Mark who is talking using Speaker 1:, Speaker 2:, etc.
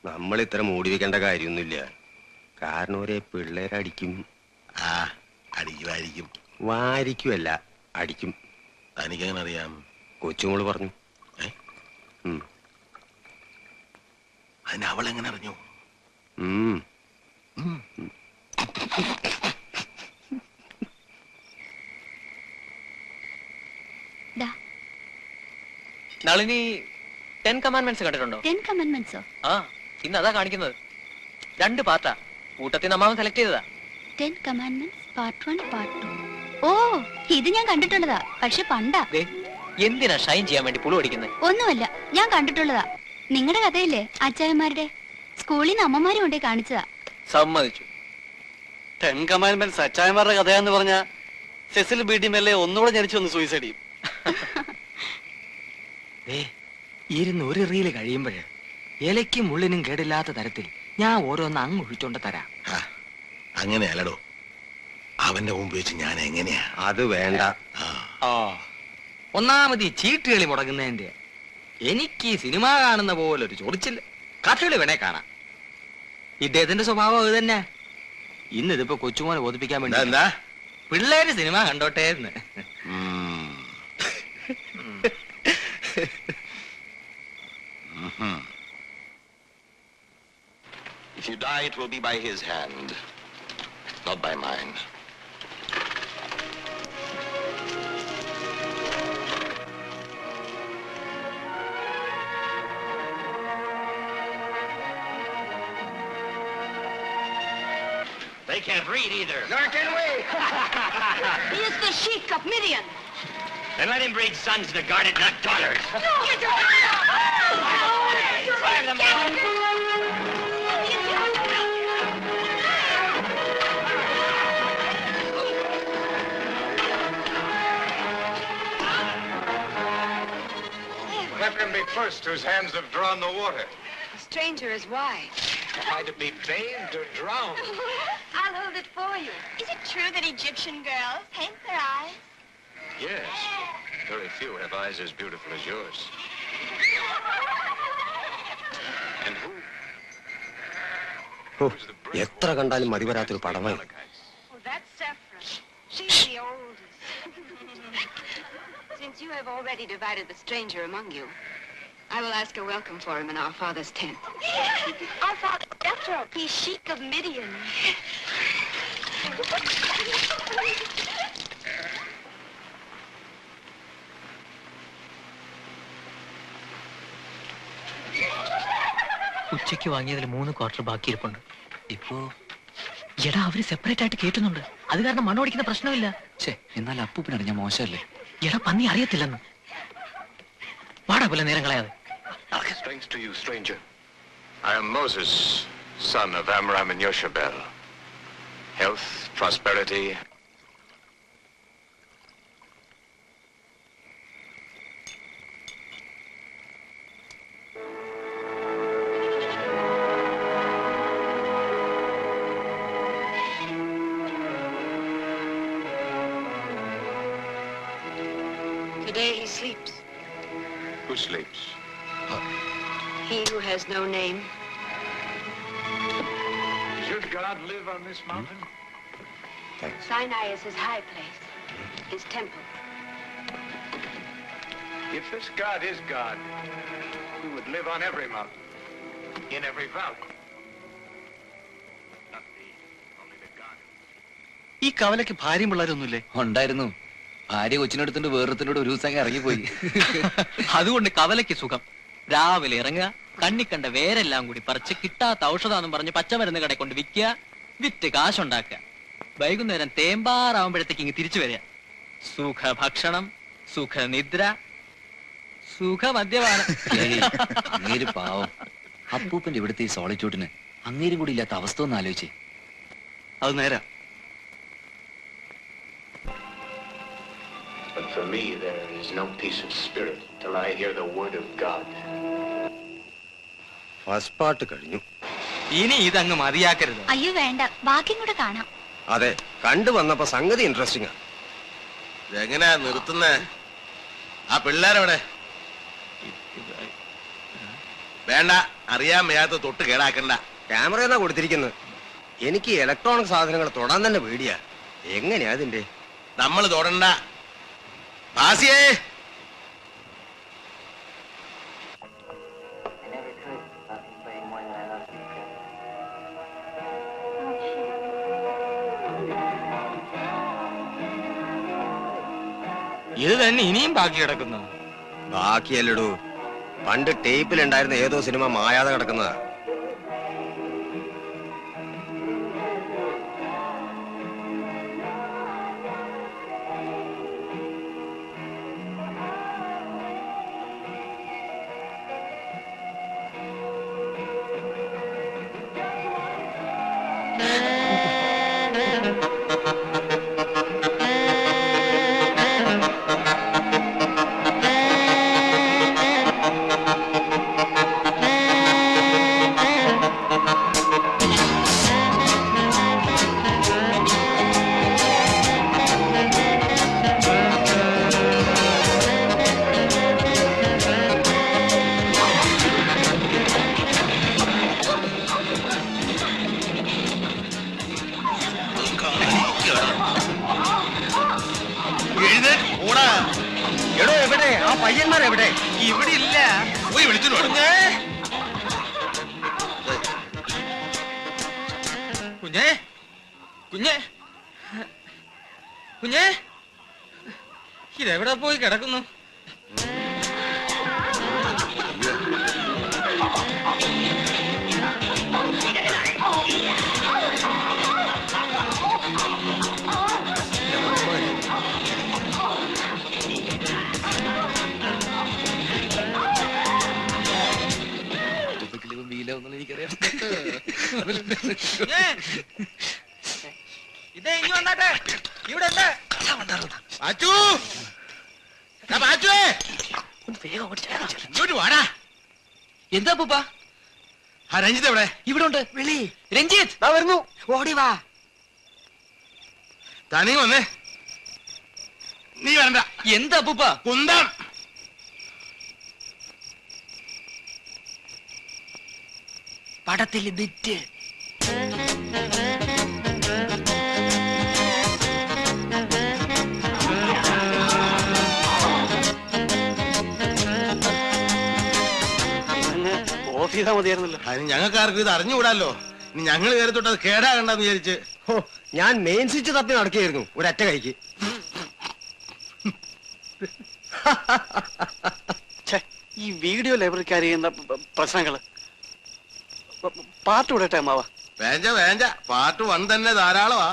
Speaker 1: നമ്മൾ ഇത്ര മൂടി വെക്കേണ്ട കാര്യമൊന്നുമില്ല. കാരണം ഒരേ പിള്ളേരടിക്കും.
Speaker 2: ആ അടിക്കുമായിരിക്കും.
Speaker 1: വാരിക്കുമല്ല, അടിക്കും.
Speaker 2: തനിക്കെങ്ങനെ അറിയാം?
Speaker 1: കൊച്ചുമോള് പറഞ്ഞു.
Speaker 2: അതിന് അവളെങ്ങനെ അറിഞ്ഞു?
Speaker 3: നളിനി 10 കമാൻഡ്മെന്റ്സ് കണ്ടിട്ടുണ്ടോ?
Speaker 4: 10 കമാൻഡ്മെന്റ്സോ?
Speaker 3: ആ, ഇന്ന് അതാ കാണിക്കുന്നത്. 2 പാർട്ടാ. കൂട്ടത്തിൽ നമ്മ സെലക്ട് ചെയ്തതാ.
Speaker 4: 10 കമാൻഡ്മെന്റ്സ് പാർട്ട് 1 പാർട്ട് 2. ഓ, ഇത് ഞാൻ കണ്ടിട്ടുള്ളതാ. പക്ഷെ പണ്ടാ.
Speaker 3: എന്തിനാ ഷൈൻ ചെയ്യാൻ വേണ്ടി പുളു അടിക്കുന്നത്?
Speaker 4: ഒന്നുമല്ല, ഞാൻ കണ്ടിട്ടുള്ളതാ. നിങ്ങളുടെ കഥയില്ലേ അച്ചായന്മാരുടെ? സ്കൂളിൽ നിന്ന് അമ്മമാരും കൊണ്ടേ കാണിച്ചതാ.
Speaker 3: സമ്മതിച്ചു.
Speaker 5: 10 കമാൻഡ്മെന്റ്സ് അച്ചായന്മാരുടെ കഥയാന്ന് പറഞ്ഞ സെസിൽ ബി.ഡി. മെല്ലെ ഒന്നുകൂടെ ജനിച്ചു വന്ന് സൂയിസൈഡ് ചെയ്യും.
Speaker 6: ഇരുന്ന് ഒരു റീല് കഴിയുമ്പോഴേ ഇലയ്ക്കും മുള്ളിനും കേടില്ലാത്ത തരത്തിൽ ഞാൻ ഓരോന്ന് അങ്ങ് ഒഴിച്ചോണ്ട് തരാം.
Speaker 2: അങ്ങനെയല്ലടോ, അവന്റെ മുമ്പ് വെച്ച് ഞാൻ എങ്ങനെയാ?
Speaker 1: അത് വേണ്ട.
Speaker 6: ഒന്നാമത് ഈ ചീട്ടുകളി മുടങ്ങുന്നതിന്റെ എനിക്ക് സിനിമ കാണുന്ന പോലൊരു ചൊറിച്ചില്ല. കഥകളി വേണേ കാണാം. ഇദ്ദേഹത്തിന്റെ സ്വഭാവം അത് തന്നെ. ഇന്നിതിപ്പോ കൊച്ചുമോനെ ബോധിപ്പിക്കാൻ വേണ്ടി
Speaker 2: എന്താ
Speaker 6: പിള്ളേര് സിനിമ കണ്ടോട്ടെ എന്ന്.
Speaker 2: If you die, it will be by his hand, not by mine.
Speaker 7: They can't read either.
Speaker 2: Nor can we.
Speaker 4: He is the Sheik of Midian.
Speaker 7: Then let him breed sons to guard it, not daughters.
Speaker 4: No! Get your
Speaker 7: Drive them out.
Speaker 8: Let him be first whose hands have drawn the water.
Speaker 9: The stranger is why?
Speaker 8: Either be bathed or drowned.
Speaker 9: I'll hold it for you. Is it true that Egyptian girls paint their eyes?
Speaker 8: Yes. Very few have eyes as beautiful as yours. And who?
Speaker 1: എത്ര കണ്ടാലും മതി വരാത്തൊരു പടമായി.
Speaker 9: Oh, that's Saffron. She's the oldest. Since you have already divided the stranger among you, I will ask a welcome for him in our father's tent. Our father, Jethro, he's Sheik of Midian.
Speaker 3: ഉച്ചയ്ക്ക് വാങ്ങിയതിൽ 3 quarter ബാക്കിയിരിപ്പുണ്ട്. ഇപ്പോ എടാ അവര് separate ആയിട്ട് കേട്ടുന്നുണ്ട്. അത് കാരണം മണ്ണോടിക്കുന്ന പ്രശ്നമില്ല.
Speaker 6: എന്നാൽ അപ്പൂപ്പിനറിഞ്ഞ മോശമല്ലേ?
Speaker 3: എടാ പന്നി അറിയത്തില്ലെന്ന്. വാടാ പോലെ നേരം കളയാതെ.
Speaker 8: Thanks to you, stranger. I am Moses, son of Amram and Yoshabel. Health, prosperity.
Speaker 9: Today he sleeps.
Speaker 8: Who sleeps?
Speaker 9: He who has no name.
Speaker 8: Should God live on this mountain?
Speaker 9: Sinai is his high place, his temple.
Speaker 8: If this God is God, he would live on every mountain, in every valley. Not the only the God.
Speaker 5: ഈ കവലയ്ക്ക് ഭാര്യയും പിള്ളേരൊന്നുമില്ലേ?
Speaker 6: ഉണ്ടായിരുന്നു. ഭാര്യ കൊച്ചിനെടുത്തോണ്ട് വേറൊരുത്തനോട് ഒരു ദിവസം ഇറങ്ങിപ്പോയി.
Speaker 3: അതുകൊണ്ട് കവലയ്ക്ക് സുഖം. രാവിലെ ഇറങ്ങുക, കണ്ണിക്കണ്ട വേരെല്ലാം കൂടി പറിച്ച് കിട്ടാത്ത ഔഷധാന്നും പറഞ്ഞ് പച്ചമരുന്ന് കടയിൽ കൊണ്ട് വിൽക്കുക, വിറ്റ് കാശുണ്ടാക്കുക. വൈകുന്നേരം തേമ്പാറാവുമ്പോഴത്തേക്ക് ഇങ്ങ് തിരിച്ചു വരിക. സുഖ ഭക്ഷണം, സുഖനിദ്ര, സുഖമദ്യപാനം.
Speaker 6: അങ്ങേര് പാവം. അപ്പൂപ്പന്റെ ഇവിടുത്തെ ഈ സോളിറ്റ്യൂഡിന് അങ്ങേരും കൂടി ഇല്ലാത്ത അവസ്ഥ ഒന്ന് ആലോചിച്ചേ.
Speaker 5: അത് നേരാ.
Speaker 8: But for me, there is no peace of spirit till I hear the word of God.
Speaker 1: First part കഴിഞ്ഞു.
Speaker 6: ഇനി ഇതങ്ങ് മതിയാക്കരുത്.
Speaker 4: അയ്യോ വേണ്ട, ബാക്കിയും കൂടെ കാണാം.
Speaker 1: അതെ, കണ്ടു വന്നപ്പോ സംഗതി ഇൻട്രസ്റ്റിംഗ്.
Speaker 2: എങ്ങനെയാ നിർത്തുന്നേ? ആ പിള്ളേരെവിടെ?
Speaker 10: വേണ്ട, അറിയാൻ വയ്യാത്ത തൊട്ട് കേടാക്കണ്ട.
Speaker 1: ക്യാമറ എന്നാ കൊടുത്തിരിക്കുന്നത്. എനിക്ക് ഇലക്ട്രോണിക് സാധനങ്ങൾ തൊടാൻ തന്നെ പേടിയാ. എങ്ങനെയാ അതിന്റെ?
Speaker 10: നമ്മൾ തൊടണ്ട. ഭാസിയേ,
Speaker 6: ഇത് തന്നെ ഇനിയും ബാക്കി കിടക്കുന്നു.
Speaker 1: ബാക്കിയല്ലടൂ, പണ്ട് ടേപ്പിലുണ്ടായിരുന്ന ഏതോ സിനിമ മായാതെ കിടക്കുന്നതാ. എടോ എവിടെ ആ പയ്യന്മാരെവിടെ?
Speaker 10: ഇവിടെ ഇല്ല. പോയി വിളിച്ചു.
Speaker 6: കുഞ്ഞേ, കുഞ്ഞേ, കുഞ്ഞേ, ഇതെവിടെ പോയി കിടക്കുന്നു? ഇതേ ഇനി വന്നാട്ടെ, ഇവിടെ ഉണ്ട്.
Speaker 10: ഇങ്ങോട്ട് വാടാ.
Speaker 6: എന്താ പൂപ്പ?
Speaker 10: ആ രഞ്ജിത്ത് എവിടെ?
Speaker 6: ഇവിടെ ഉണ്ട്. വിളി രഞ്ജിത്ത്.
Speaker 5: വരുന്നു.
Speaker 6: ഓടി വാ.
Speaker 10: തനി വന്നേ. നീ വരണ്ട.
Speaker 6: എന്താ പൂപ്പ?
Speaker 10: കുന്തം.
Speaker 6: പടത്തിൽ ബിറ്റ്.
Speaker 5: ഓഫ് ചെയ്താൽ മതിയായിരുന്നല്ലോ.
Speaker 10: അതിന് ഞങ്ങൾക്കാർക്കും ഇത് അറിഞ്ഞുകൂടാലോ. ഇനി ഞങ്ങൾ കയറി തൊട്ട് അത് കേടാകണ്ടെന്ന് വിചാരിച്ച്.
Speaker 1: ഹോ, ഞാൻ മെയിൻ സ്വിച്ച് തപ്പി നടക്കുകയായിരുന്നു ഒരൊറ്റ കൈക്ക്.
Speaker 5: ഈ വീഡിയോ ലൈബ്രറിക്കാർ ചെയ്യുന്ന പ്രശ്നങ്ങള് പാർട്ട് വിടട്ടെ അമ്മാവ.
Speaker 10: വേഞ്ച പാർട്ട് 1 തന്നെ ധാരാളമാ.